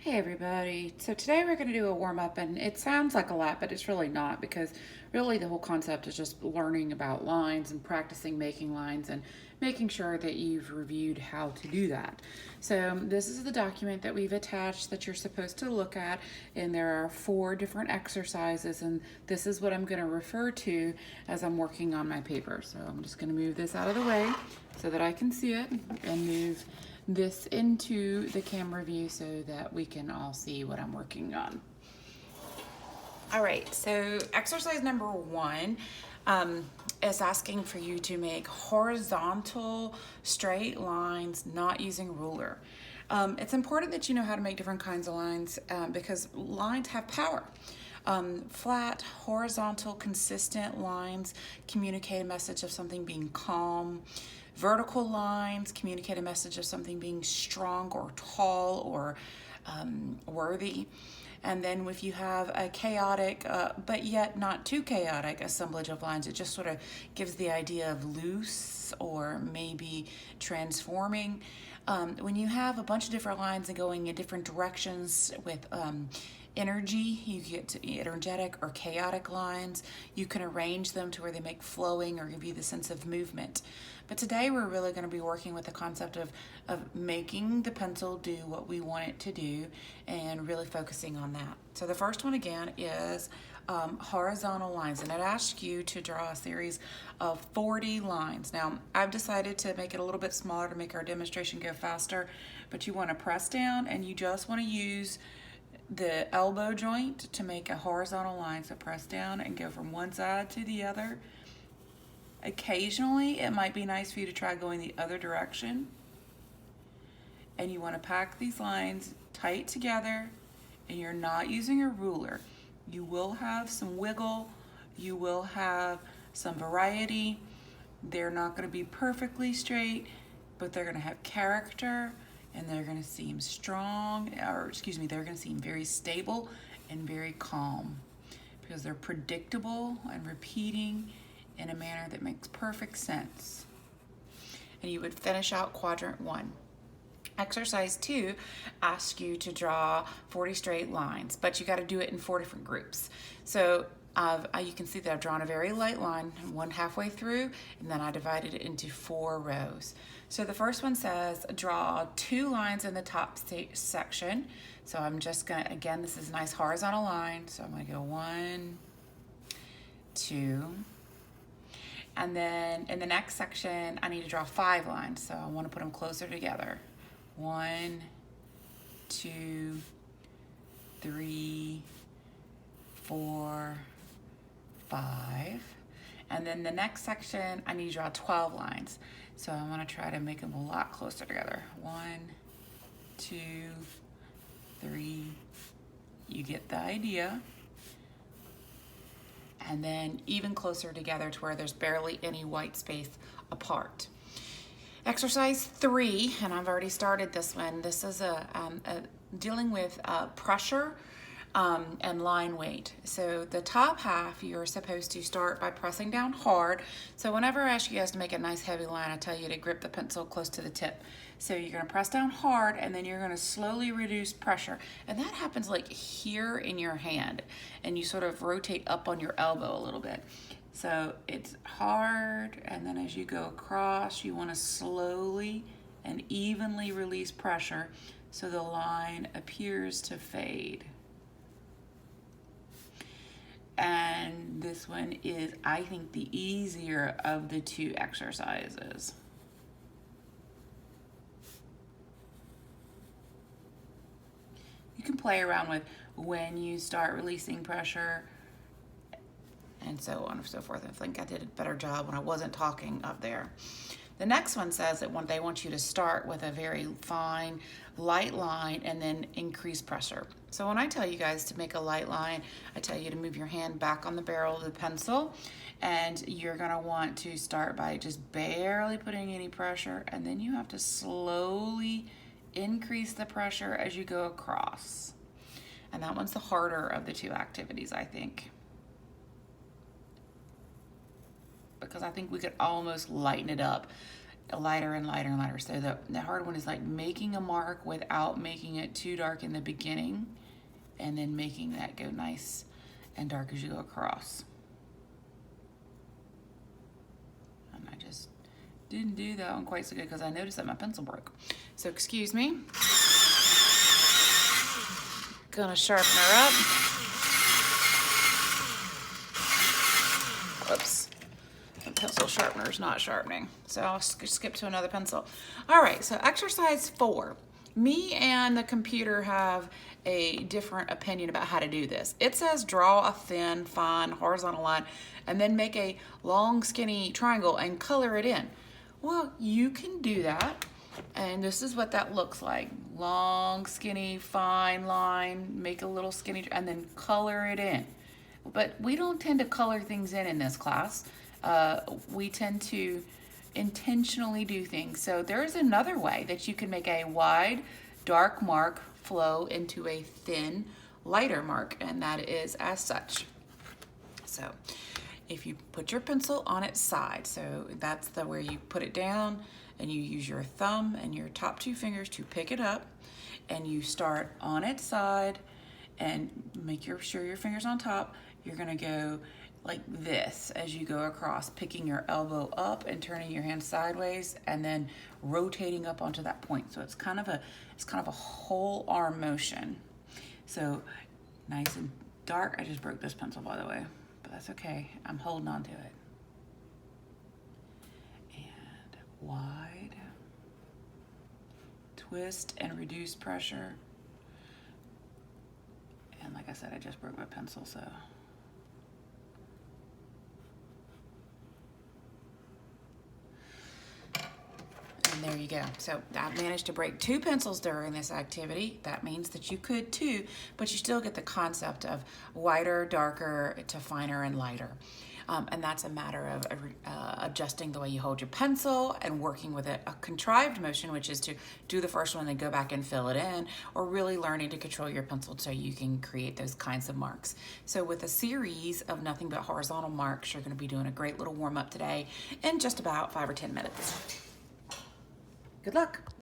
Hey everybody. So today we're going to do a warm up, and it sounds like a lot, but it's really not, because really the whole concept is just learning about lines and practicing making lines and making sure that you've reviewed how to do that. So this is the document that we've attached that you're supposed to look at, and there are 4 different exercises, and this is what I'm going to refer to as I'm working on my paper. So I'm just going to move this out of the way so that I can see it, and move this into the camera view so that we can all see what I'm working on. All right, so exercise number 1 is asking for you to make horizontal straight lines not using ruler. It's important that you know how to make different kinds of lines because lines have power. Flat, horizontal, consistent lines communicate a message of something being calm. Vertical lines communicate a message of something being strong or tall or worthy. And then if you have a chaotic, but yet not too chaotic assemblage of lines, it just sort of gives the idea of loose or maybe transforming. When you have a bunch of different lines and going in different directions with energy, you get energetic or chaotic lines. You can arrange them to where they make flowing or give you the sense of movement. But today we're really going to be working with the concept of making the pencil do what we want it to do and really focusing on that. So the first one again is horizontal lines, and it asks you to draw a series of 40 lines. Now I've decided to make it a little bit smaller to make our demonstration go faster, but you want to press down and you just want to use the elbow joint to make a horizontal line. So press down and go from one side to the other. Occasionally it might be nice for you to try going the other direction, and you want to pack these lines tight together, and you're not using a ruler. You will have some wiggle, you will have some variety. They're not going to be perfectly straight, but they're going to have character, and they're going to seem strong, or excuse me, they're going to seem very stable and very calm because they're predictable and repeating in a manner that makes perfect sense. And you would finish out quadrant 1. Exercise 2 asks you to draw 40 straight lines, but you got to do it in 4 different groups. So you can see that I've drawn a very light line, one halfway through, and then I divided it into 4 rows. So the first one says draw 2 lines in the top section. So I'm just gonna, again, this is a nice horizontal line. So I'm gonna go 1, 2, and then in the next section, I need to draw 5 lines. So I wanna put them closer together. 1, 2, 3, 4, 5. And then the next section, I need to draw 12 lines. So I want to try to make them a lot closer together. 1, 2, 3. You get the idea. And then even closer together to where there's barely any white space apart. Exercise 3, and I've already started this one. This is dealing with pressure and line weight. So the top half, you're supposed to start by pressing down hard. So whenever I ask you guys to make a nice heavy line, I tell you to grip the pencil close to the tip. So you're gonna press down hard, and then you're gonna slowly reduce pressure. And that happens like here in your hand, and you sort of rotate up on your elbow a little bit. So it's hard, and then as you go across, you wanna slowly and evenly release pressure so the line appears to fade. And this one is, I think, the easier of the 2 exercises. You can play around with when you start releasing pressure and so on and so forth. I think I did a better job when I wasn't talking up there. The next one says that they want you to start with a very fine, light line and then increase pressure. So when I tell you guys to make a light line, I tell you to move your hand back on the barrel of the pencil, and you're gonna want to start by just barely putting any pressure, and then you have to slowly increase the pressure as you go across. And that one's the harder of the 2 activities, I think, because I think we could almost lighten it up lighter and lighter and lighter. So the hard one is like making a mark without making it too dark in the beginning, and then making that go nice and dark as you go across. And I just didn't do that one quite so good because I noticed that my pencil broke. So excuse me. Gonna sharpen her up. Whoops. The pencil sharpener is not sharpening. So I'll skip to another pencil. All right, so exercise 4. Me and the computer have a different opinion about how to do this. It says draw a thin, fine, horizontal line and then make a long, skinny triangle and color it in. Well, you can do that. And this is what that looks like. Long, skinny, fine line, make a little skinny, and then color it in. But we don't tend to color things in this class. We tend to intentionally do things. So there's another way that you can make a wide, dark mark flow into a thin, lighter mark, and that is as such. So if you put your pencil on its side, so that's where you put it down, and you use your thumb and your top 2 fingers to pick it up, and you start on its side and make sure your finger's on top. You're gonna go like this as you go across, picking your elbow up and turning your hand sideways and then rotating up onto that point. So it's kind of a whole arm motion. So nice and dark. I just broke this pencil, by the way, but that's okay. I'm holding on to it. And wide. Twist and reduce pressure. And like I said, I just broke my pencil, so. And there you go. So I managed to break 2 pencils during this activity. That means that you could too, but you still get the concept of wider, darker to finer and lighter. And that's a matter of adjusting the way you hold your pencil and working with a contrived motion, which is to do the first one, then go back and fill it in, or really learning to control your pencil so you can create those kinds of marks. So with a series of nothing but horizontal marks, you're going to be doing a great little warm up today in just about 5 or 10 minutes. Good luck.